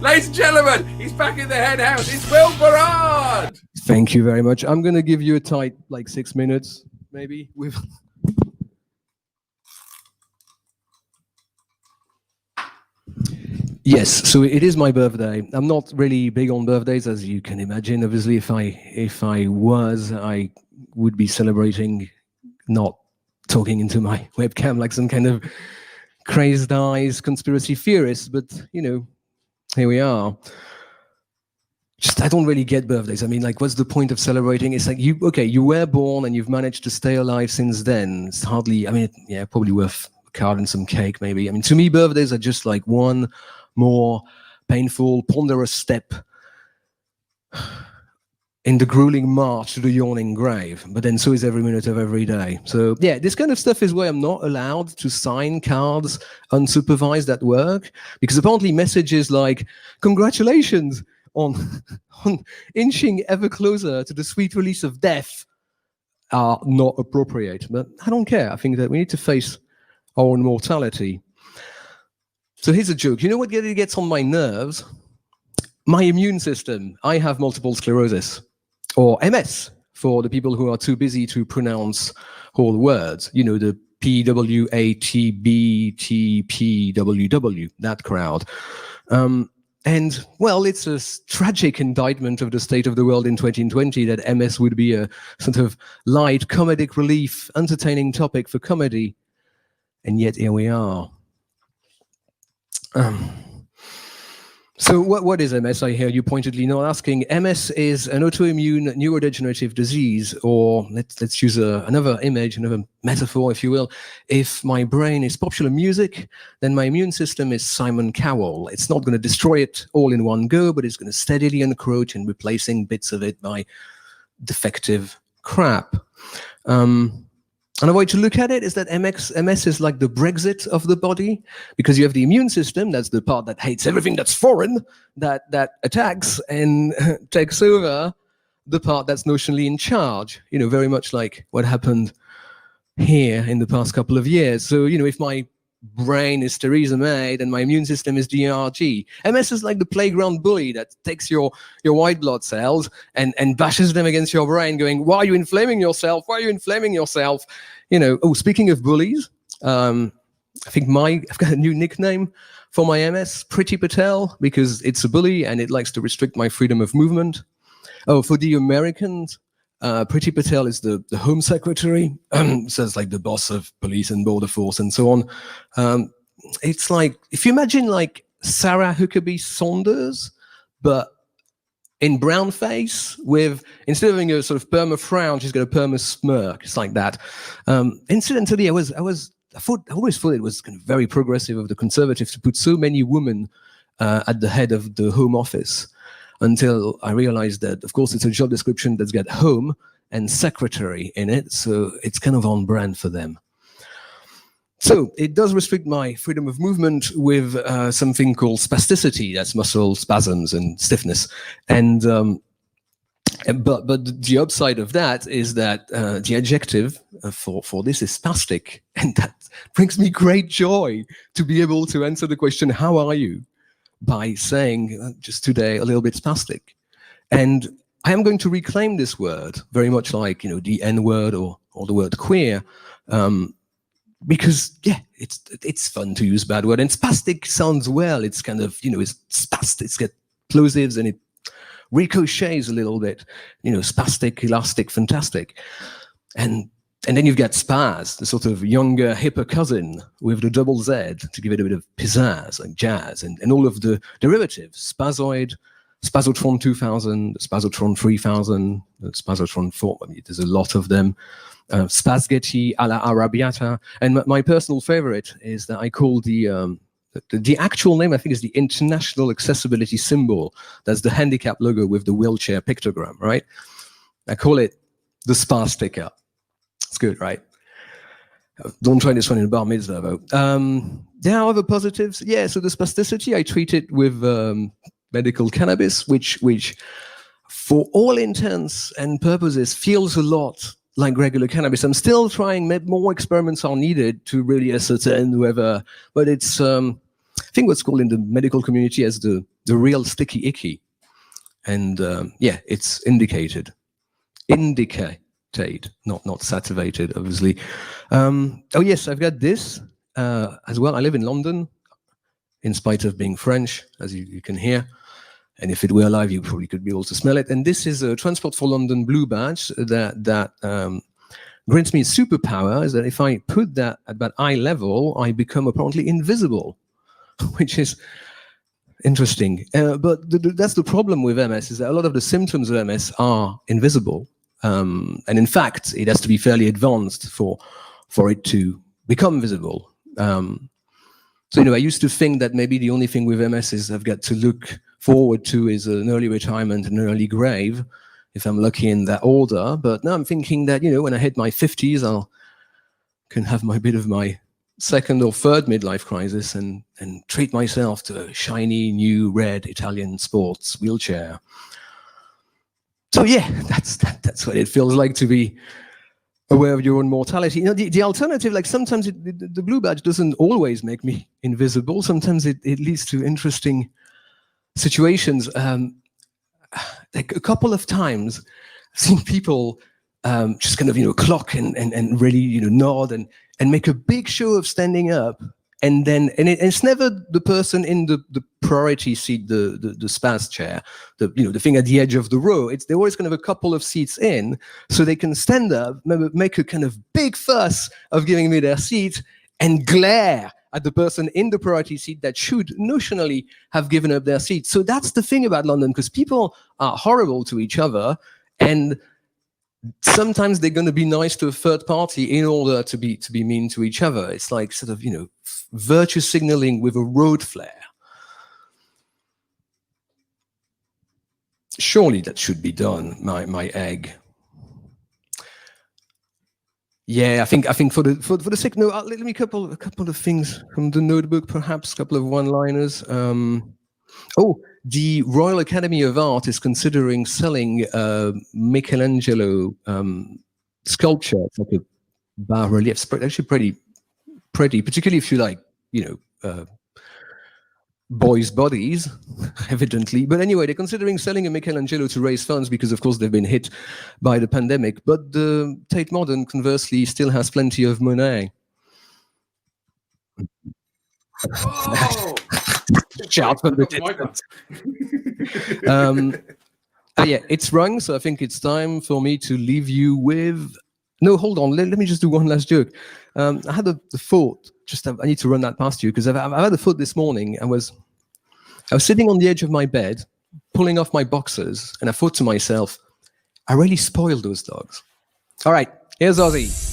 Ladies and gentlemen, he's back in the Henn house. It's Will Barrard. Thank you very much. I'm going to give you a tight, 6 minutes, maybe. Yes, so it is my birthday. I'm not really big on birthdays, as you can imagine. Obviously, if I was, I would be celebrating, not talking into my webcam like some kind of crazed eyes conspiracy theorist. But here we are. I don't really get birthdays. I mean, what's the point of celebrating? It's like you were born and you've managed to stay alive since then. It's hardly. I mean, probably worth a card and some cake, maybe. I mean, to me, birthdays are just like one more painful, ponderous step in the grueling march to the yawning grave. But then so is every minute of every day. So yeah, this kind of stuff is why I'm not allowed to sign cards unsupervised at work, because apparently messages like "congratulations on inching ever closer to the sweet release of death" are not appropriate. But I don't care. I think that we need to face our own mortality. So here's a joke. You know what gets on my nerves? My immune system. I have multiple sclerosis, or MS, for the people who are too busy to pronounce whole words. The PWATBTPWW, that crowd. And, well, it's a tragic indictment of the state of the world in 2020 that MS would be a sort of light, comedic relief, entertaining topic for comedy. And yet here we are. So what is MS? I hear you pointedly not asking. MS is an autoimmune neurodegenerative disease, or let's use another image, another metaphor, if you will. If my brain is popular music, then my immune system is Simon Cowell. It's not going to destroy it all in one go, but it's going to steadily encroach and replacing bits of it by defective crap. Another way to look at it is that MS is like the Brexit of the body, because you have the immune system, that's the part that hates everything that's foreign, that attacks and takes over the part that's notionally in charge, very much like what happened here in the past couple of years. So, if my brain is Theresa May, then my immune system is DRG. MS is like the playground bully that takes your white blood cells and bashes them against your brain, going, "Why are you inflaming yourself? Why are you inflaming yourself?" Oh, speaking of bullies, I think I've got a new nickname for my MS, Pretty Patel, because it's a bully and it likes to restrict my freedom of movement. Oh, for the Americans, Pretty Patel is the Home Secretary, so it's like the boss of police and border force and so on. It's like, if you imagine like Sarah Huckabee Sanders, but in brown face, with, instead of having a sort of perma frown, she's got a perma smirk. It's like that. Incidentally, I always thought it was kind of very progressive of the Conservatives to put so many women at the head of the Home Office, until I realized that, of course, it's a job description that's got home and secretary in it, so it's kind of on brand for them. So it does restrict my freedom of movement with something called spasticity, that's muscle spasms and stiffness. And but the upside of that is that the adjective for this is spastic, and that brings me great joy to be able to answer the question, "How are you?" by saying, just today, a little bit spastic. And I am going to reclaim this word, very much like, the N-word or the word queer, because, yeah, it's fun to use bad word. And spastic sounds well. It's kind of, it's spast, it's got plosives and it ricochets a little bit, spastic, elastic, fantastic. And then you've got spaz, the sort of younger, hipper cousin with the double Z to give it a bit of pizzazz, like jazz, and all of the derivatives, spazoid, Spazotron 2000, Spazotron 3000, Spazotron 4, I mean, there's a lot of them, Spazgetti alla Arrabbiata, and my personal favorite is that I call the actual name, I think, is the International Accessibility Symbol. That's the handicap logo with the wheelchair pictogram, right? I call it the Spaz sticker. It's good, right? Don't try this one in bar mitzvah, though. There are other positives. Yeah, so the spasticity, I treat it with medical cannabis, which for all intents and purposes feels a lot like regular cannabis. I'm still trying, more experiments are needed to really ascertain whether, but it's, I think what's called in the medical community as the the real sticky icky. And yeah, it's indicated, not sativated, obviously. Oh yes, I've got this as well. I live in London, in spite of being French, as you can hear. And if it were live, you probably could be able to smell it. And this is a Transport for London blue badge that grants me a superpower, is that if I put that at about eye level, I become apparently invisible, which is interesting. But that's the problem with MS, is that a lot of the symptoms of MS are invisible. And in fact, it has to be fairly advanced for it to become visible. So, I used to think that maybe the only thing with MS is I've got to look forward to is an early retirement and an early grave, if I'm lucky in that order. But now I'm thinking that, when I hit my 50s, I can have my bit of my second or third midlife crisis and treat myself to a shiny, new, red Italian sports wheelchair. So yeah, that's what it feels like to be aware of your own mortality. The alternative, like sometimes the blue badge doesn't always make me invisible. Sometimes it leads to interesting situations. Like a couple of times, I've seen people just kind of clock and really nod and make a big show of standing up, and it's never the person in the priority seat, the spaz chair, the thing at the edge of the row. They're always kind of a couple of seats in, so they can stand up, make a kind of big fuss of giving me their seat, and glare at the person in the priority seat that should notionally have given up their seat. So that's the thing about London, because people are horrible to each other, and sometimes they're going to be nice to a third party in order to be mean to each other. It's like sort of virtue signaling with a road flare. Surely that should be done. My egg. Yeah, I think for the sake. No, let me a couple of things from the notebook, perhaps a couple of one-liners. Oh, the Royal Academy of Art is considering selling Michelangelo sculpture. It's like a bas-relief. It's actually pretty, particularly if you like, boys' bodies, evidently. But anyway, they're considering selling a Michelangelo to raise funds because, of course, they've been hit by the pandemic. But the Tate Modern, conversely, still has plenty of money. Oh! Shout from the distance. Yeah, it's rung, so I think it's time for me to leave you with... No, hold on. Let me just do one last joke. I had the thought, I need to run that past you, because I've had a thought this morning. I was sitting on the edge of my bed, pulling off my boxers, and I thought to myself, I really spoiled those dogs. All right, here's Ozzy.